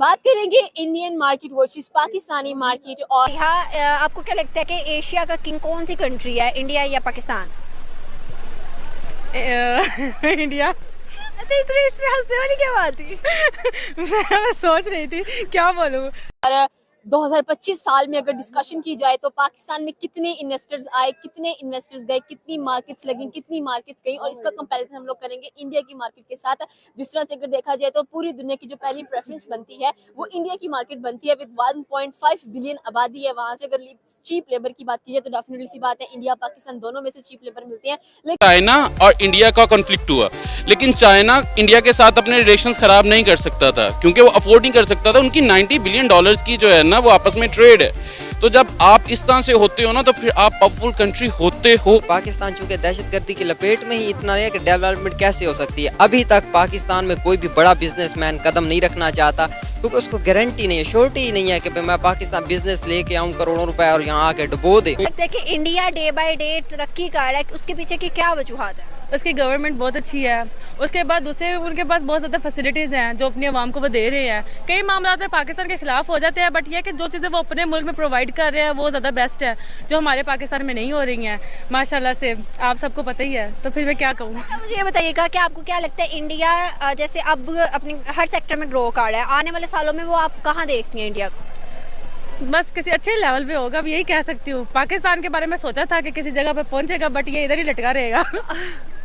बात करेंगे Indian market versus Pakistani market. और यहाँ आपको क्या लगता है कि एशिया का किंग कौन सी कंट्री है, इंडिया या पाकिस्तान? इंडिया। अच्छा, इतने इसमें हंसने वाली क्या बात थी? मैं सोच रही थी क्या बोलूं। 2025 साल में अगर डिस्कशन की जाए तो पाकिस्तान में कितने इन्वेस्टर्स आए, कितने इन्वेस्टर्स गए, कितनी मार्केट्स लगी, कितनी मार्केट्स गई, और इसका कंपैरिजन हम लोग करेंगे इंडिया की मार्केट के साथ। जिस तरह से अगर देखा जाए तो पूरी दुनिया की जो पहली प्रेफरेंस बनती है वो इंडिया की मार्केट बनती है विद 1.5 बिलियन आबादी है। वहां से अगर चीप लेबर की बात की जाए तो डेफिनेटली सी बात है इंडिया पाकिस्तान दोनों में से चीप लेबर मिलती है। लेकिन चाइना और इंडिया का कॉन्फ्लिक्ट हुआ, लेकिन चाइना इंडिया के साथ अपने रिलेशंस खराब नहीं कर सकता था क्योंकि वो अफोर्ड नहीं कर सकता था। उनकी $90 बिलियन की जो है ना वो आपस में ट्रेड है। तो जब आप इस तरह से होते हो ना तो फिर आप पावरफुल कंट्री होते हो। पाकिस्तान चूंकि दहशतगर्दी की लपेट में ही इतना है कि डेवलपमेंट कैसे हो सकती है। अभी तक पाकिस्तान में कोई भी बड़ा बिजनेसमैन कदम नहीं रखना चाहता क्योंकि उसको गारंटी नहीं है, श्योरिटी ही नहीं है कि मैं पाकिस्तान बिजनेस लेके आऊँ करोड़ों रुपए और यहाँ आके डुबो दे। लगता है कि इंडिया डे बाय डे तरक्की कर रहा है, उसके पीछे की क्या वजूहत है? उसकी गवर्नमेंट बहुत अच्छी है, उसके बाद दूसरे उनके पास बहुत ज़्यादा फैसिलिटीज़ हैं जो अपनी आवाम को वो दे रहे हैं। कई मामला में पाकिस्तान के खिलाफ हो जाते हैं, बट ये कि जो चीज़ें वो अपने मुल्क में प्रोवाइड कर रहे हैं वो ज़्यादा बेस्ट है जो हमारे पाकिस्तान में नहीं हो रही हैं माशाल्लाह से। आप सबको पता ही है, तो फिर मैं क्या कहूँ। मुझे ये बताइएगा कि आपको क्या लगता है इंडिया जैसे अब अपनी हर सेक्टर में ग्रो कर रहा है, आने वाले सालों में वो आप कहाँ देखती हैं इंडिया को? बस किसी अच्छे लेवल पे होगा, अब यही कह सकती हूँ। पाकिस्तान के बारे में सोचा था कि किसी जगह पे पहुंचेगा, बट ये इधर ही लटका रहेगा।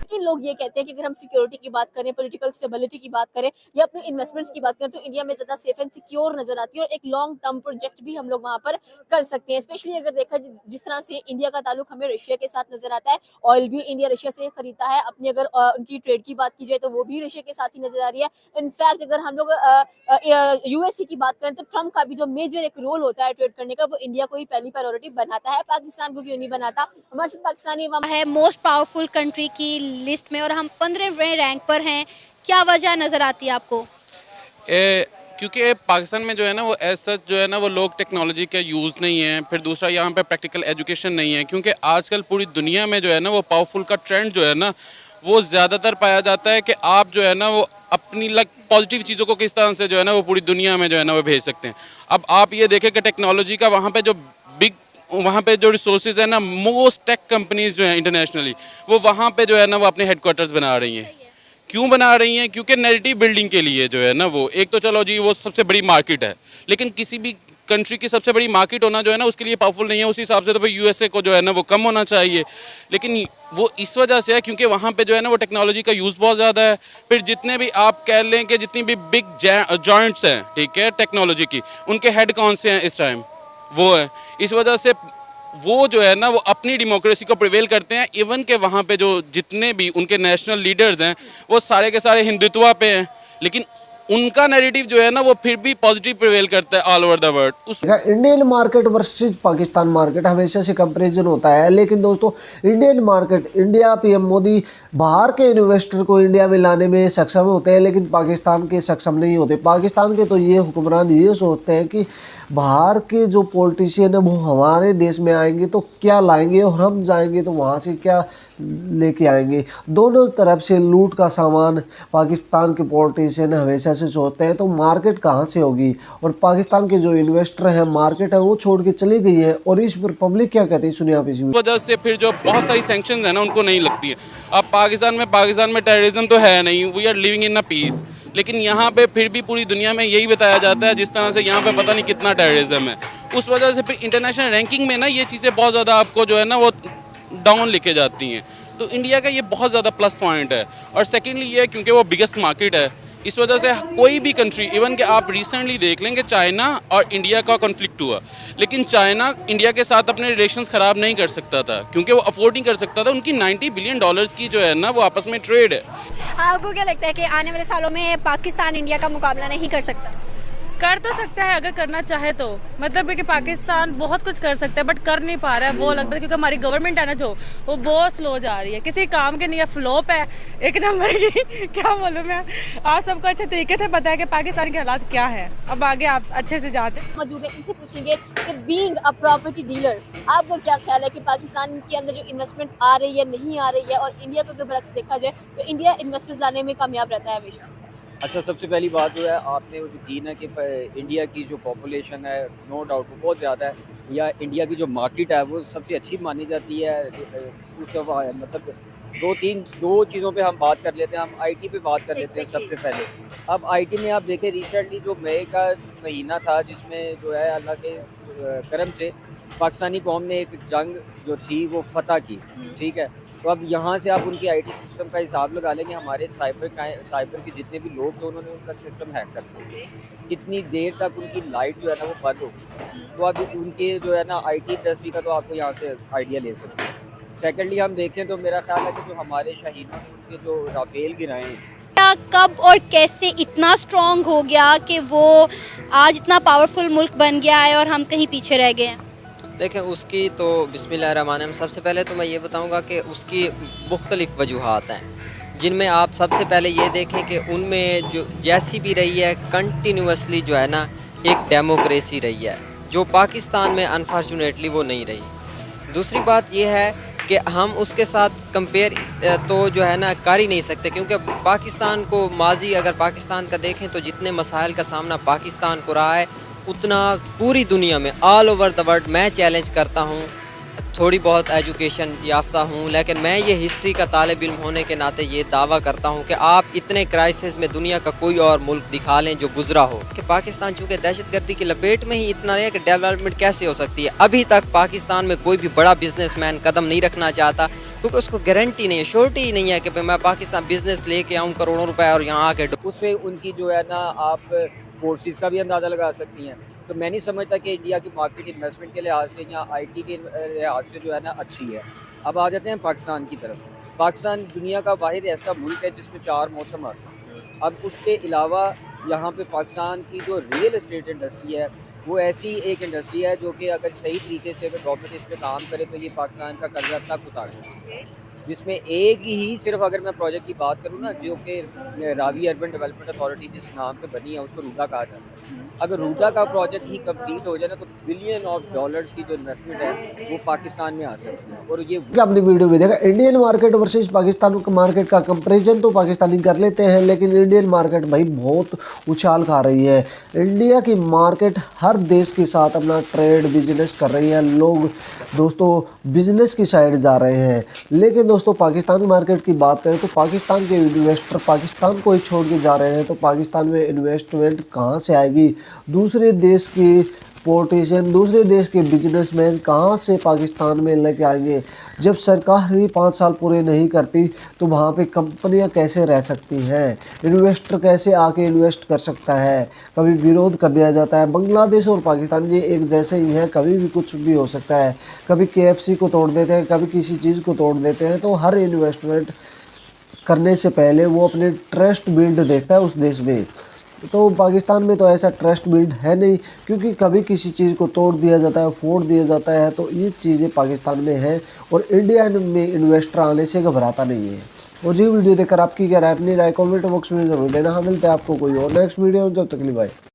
लेकिन लोग ये कहते हैं कि अगर हम सिक्योरिटी की बात करें, पॉलिटिकल स्टेबिलिटी की बात करें या अपने इन्वेस्टमेंट्स की बात करें तो इंडिया में ज्यादा सेफ एंड सिक्योर नजर आती है और एक लॉन्ग टर्म प्रोजेक्ट भी हम लोग वहां पर कर सकते हैं। स्पेशली अगर देखा जिस तरह से इंडिया का ताल्लुक हमें रशिया के साथ नजर आता है, ऑयल भी इंडिया रशिया से खरीदता है अपनी। अगर उनकी ट्रेड की बात की जाए तो वो भी रशिया के साथ ही नजर आ रही है। इनफैक्ट अगर हम लोग यूएसए की बात करें तो ट्रम्प का भी जो मेजर एक रोल होता है ट्रेड करने का वो इंडिया को ही पहली प्रायोरिटी बनाता है, पाकिस्तान को क्यों नहीं बनाता। हमारे साथ पाकिस्तानी है मोस्ट पावरफुल कंट्री की लिस्ट में और हम 15वें रैंक पर हैं, क्या वजह नजर आती है आपको? क्योंकि पाकिस्तान में जो है ना वो ऐसा जो है ना वो लोग टेक्नोलॉजी का यूज़ नहीं है। फिर दूसरा यहाँ पे प्रैक्टिकल एजुकेशन नहीं है, क्योंकि आजकल पूरी दुनिया में जो है ना वो पावरफुल का ट्रेंड जो है ना वो ज़्यादातर पाया जाता है कि आप जो है ना वो अपनी पॉजिटिव चीज़ों को किस तरह से जो है ना वो पूरी दुनिया में जो है ना वो भेज सकते हैं। अब आप ये देखें कि टेक्नोलॉजी का वहाँ पे जो रिसोर्सेज है ना, मोस्ट टेक कंपनीज जो हैं इंटरनेशनली वो वहाँ पे जो है ना वो अपने हेडक्वार्टर्स बना रही हैं। क्यों बना रही हैं? क्योंकि नैरेटिव बिल्डिंग के लिए जो है ना वो एक तो चलो जी वो सबसे बड़ी मार्केट है, लेकिन किसी भी कंट्री की सबसे बड़ी मार्केट होना जो है ना उसके लिए पावरफुल नहीं है। उस हिसाब से तो भाई यूएसए को जो है ना वो कम होना चाहिए, लेकिन वो इस वजह से है क्योंकि वहाँ पे जो है ना वो टेक्नोलॉजी का यूज़ बहुत ज़्यादा है। फिर जितने भी आप कह लें कि जितनी भी बिग जॉइंट्स हैं, ठीक है, टेक्नोलॉजी की, उनके हेड कौन से हैं इस टाइम? वो है। इस वजह से वो जो है ना वो अपनी डेमोक्रेसी को प्रिवेल करते हैं। इवन के वहाँ पे जो जितने भी उनके नेशनल लीडर्स हैं वो सारे के सारे हिंदुत्व पे हैं, लेकिन उनका नैरेटिव जो है ना वो फिर भी पॉजिटिव प्रिवेल करता है all over the world. Indian market versus Pakistan market हमेशा से कंपैरिजन होता है, लेकिन दोस्तों Indian market, India PM Modi बाहर के इन्वेस्टर को इंडिया में लाने में सक्षम होते हैं, लेकिन पाकिस्तान के सक्षम नहीं होते। पाकिस्तान के तो ये हुक्मरान ये सोचते हैं कि बाहर के जो पॉलिटिशियन है वो हमारे देश में आएंगे तो क्या लाएंगे और हम जाएंगे तो वहाँ से क्या लेके आएंगे। दोनों तरफ से लूट का सामान पाकिस्तान के पॉलिटिशियन हमेशा से सोचते हैं, तो मार्केट कहाँ से होगी। और पाकिस्तान के जो इन्वेस्टर हैं, मार्केट है वो छोड़ के चली गई है, और इस पर पब्लिक क्या कहती है सुनिए आप इसी वजह से फिर जो बहुत सारी सैंक्शंस है ना उनको नहीं लगती है। अब पाकिस्तान में टेररिज्म तो है नहीं, we are living in a peace, लेकिन यहाँ पे फिर भी पूरी दुनिया में यही बताया जाता है जिस तरह से यहाँ पे पता नहीं कितना टेररिज्म है। उस वजह से फिर इंटरनेशनल रैंकिंग में ना ये चीज़ें बहुत ज़्यादा आपको जो है ना वो डाउन लिखे जाती हैं। तो इंडिया का ये बहुत ज़्यादा प्लस पॉइंट है। और सेकेंडली ये क्योंकि वो बिगेस्ट मार्केट है, इस वजह से कोई भी कंट्री, इवन कि आप रिसेंटली देख लेंगे चाइना और इंडिया का कॉन्फ्लिक्ट हुआ, लेकिन चाइना इंडिया के साथ अपने रिलेशंस ख़राब नहीं कर सकता था क्योंकि वो अफोर्ड नहीं कर सकता था। उनकी $90 बिलियन की जो है ना वो आपस में ट्रेड है। आपको क्या लगता है कि आने वाले सालों में पाकिस्तान इंडिया का मुकाबला नहीं कर सकता? कर तो सकता है अगर करना चाहे तो, मतलब है कि पाकिस्तान बहुत कुछ कर सकता है बट कर नहीं पा रहा है। वो लगता है क्योंकि हमारी गवर्नमेंट है ना जो वो बहुत स्लो जा रही है, किसी काम के नहीं है, फ्लॉप है एक नंबर की। क्या बोलूँ मैं, आप सबको अच्छे तरीके से पता है कि पाकिस्तान के हालात क्या है। अब आगे आप अच्छे से जाते मौजूद है, इनसे पूछेंगे कि बीइंग अ प्रॉपर्टी डीलर आपको क्या ख्याल है कि पाकिस्तान के अंदर जो इन्वेस्टमेंट आ रही है नहीं आ रही है, और इंडिया को अगर बरक्स देखा जाए तो इंडिया इन्वेस्टर्स लाने में कामयाब रहता है हमेशा? अच्छा, सबसे पहली बात जो है आपने वो जो की ना कि इंडिया की जो पॉपुलेशन है नो डाउट वो बहुत ज़्यादा है, या इंडिया की जो मार्केट है वो सबसे अच्छी मानी जाती है। उस मतलब दो चीज़ों पे हम बात कर लेते हैं। हम आईटी पे बात कर लेते हैं सबसे पहले। अब आईटी में आप देखें रिसेंटली जो मई का महीना था जिसमें जो है अल्लाह के करम से पाकिस्तानी कौम ने एक जंग जो थी वो फतह की, ठीक है। तो अब यहाँ से आप उनकी आईटी सिस्टम का हिसाब लगा लेंगे। हमारे साइबर के जितने भी लोग थे उन्होंने उनका सिस्टम हैक कर दिया। कितनी देर तक उनकी लाइट जो है ना वो बंद हो गई। तो अब उनके जो है ना आईटी इंडस्ट्री का तो आपको यहाँ से आइडिया ले सकते हैं। सेकेंडली हम देखें तो मेरा ख्याल है कि जो हमारे शहीदों ने उनके जो राफेल गिराए हैं, इंडिया कब और कैसे इतना स्ट्रॉन्ग हो गया कि वो आज इतना पावरफुल मुल्क बन गया है और हम कहीं पीछे रह गए हैं। देखें उसकी तो बिस्मिल्लाहिर्रहमानिर्रहीम, सबसे पहले तो मैं ये बताऊंगा कि उसकी मुख्तलिफ़ वजूहात हैं, जिनमें आप सबसे पहले ये देखें कि उनमें जो जैसी भी रही है कंटिन्यूसली जो है ना एक डेमोक्रेसी रही है, जो पाकिस्तान में अनफॉर्चुनेटली वो नहीं रही। दूसरी बात ये है कि हम उसके साथ कंपेयर तो जो है ना कर ही नहीं सकते, क्योंकि पाकिस्तान को माजी अगर पाकिस्तान का देखें तो जितने मसाइल का सामना पाकिस्तान को रहा है उतना पूरी दुनिया में ऑल ओवर द वर्ल्ड मैं चैलेंज करता हूँ। थोड़ी बहुत एजुकेशन याफ्ता हूँ, लेकिन मैं ये हिस्ट्री का तालिब इल्म होने के नाते ये दावा करता हूँ कि आप इतने क्राइसिस में दुनिया का कोई और मुल्क दिखा लें जो गुजरा हो कि पाकिस्तान चूँकि दहशतगर्दी की लपेट में ही इतना है कि डेवलपमेंट कैसे हो सकती है। अभी तक पाकिस्तान में कोई भी बड़ा बिजनेसमैन कदम नहीं रखना चाहता, क्योंकि उसको गारंटी नहीं है, श्योरिटी ही नहीं है कि मैं पाकिस्तान बिजनेस लेके आऊँ करोड़ों रुपए और यहाँ आके उससे उनकी जो है ना आप फोर्सेस का भी अंदाज़ा लगा सकती हैं। तो मैं नहीं समझता कि इंडिया की मार्केट इन्वेस्टमेंट के लिहाज से या आईटी के लिहाज से जो है ना अच्छी है। अब आ जाते हैं पाकिस्तान की तरफ। पाकिस्तान दुनिया का वाहिद ऐसा मुल्क है जिसमें 4 मौसम आते हैं। अब उसके अलावा यहाँ पे पाकिस्तान की जो रियल एस्टेट इंडस्ट्री है वो ऐसी एक इंडस्ट्री है जो कि अगर सही तरीके से अगर गवर्नमेंट इस पर काम करे तो ये पाकिस्तान का कर्जा तक उतार सकती है। जिसमें एक ही सिर्फ अगर मैं प्रोजेक्ट की बात करूँ ना, जो कि रावी अर्बन डेवलपमेंट अथॉरिटी जिस नाम पे बनी है उसको रूडा कहा जाता है। अगर रूडा का प्रोजेक्ट ही कंप्लीट हो जाए ना तो बिलियन ऑफ डॉलर्स की जो इन्वेस्टमेंट है वो पाकिस्तान में आ सकती है। और ये आपने वीडियो में देखा Indian market versus Pakistan market का कंपैरिजन तो पाकिस्तानी कर लेते हैं, लेकिन इंडियन मार्केट भाई बहुत उछाल खा रही है। इंडिया की मार्केट हर देश के साथ अपना ट्रेड बिजनेस कर रही है, लोग दोस्तों बिजनेस की साइड जा रहे हैं। लेकिन दोस्तों पाकिस्तान की मार्केट की बात करें तो पाकिस्तान के इन्वेस्टर पाकिस्तान को ही छोड़ के जा रहे हैं, तो पाकिस्तान में इन्वेस्टमेंट कहाँ से आएगी? दूसरे देश की पॉलिटिशियन, दूसरे देश के बिजनेसमैन कहाँ से पाकिस्तान में लेके आएंगे? जब सरकार ही 5 साल पूरे नहीं करती तो वहाँ पे कंपनियाँ कैसे रह सकती हैं? इन्वेस्टर कैसे आके इन्वेस्ट कर सकता है? कभी विरोध कर दिया जाता है। बांग्लादेश और पाकिस्तान ये एक जैसे ही हैं, कभी भी कुछ भी हो सकता है। कभी KFC को तोड़ देते हैं, कभी किसी चीज़ को तोड़ देते हैं। तो हर इन्वेस्टमेंट करने से पहले वो अपने ट्रस्ट बिल्ड देखता है उस देश में। तो पाकिस्तान में तो ऐसा ट्रस्ट बिल्ड है नहीं, क्योंकि कभी किसी चीज़ को तोड़ दिया जाता है, फोड़ दिया जाता है। तो ये चीज़ें पाकिस्तान में है और इंडिया में इन्वेस्टर आने से घबराता नहीं है। और जी वीडियो देखकर आपकी क्या राय, अपनी राय कमेंट बॉक्स में जरूर देना। हम मिलते हैं आपको कोई और नेक्स्ट वीडियो में, जब तक के लिए बाय।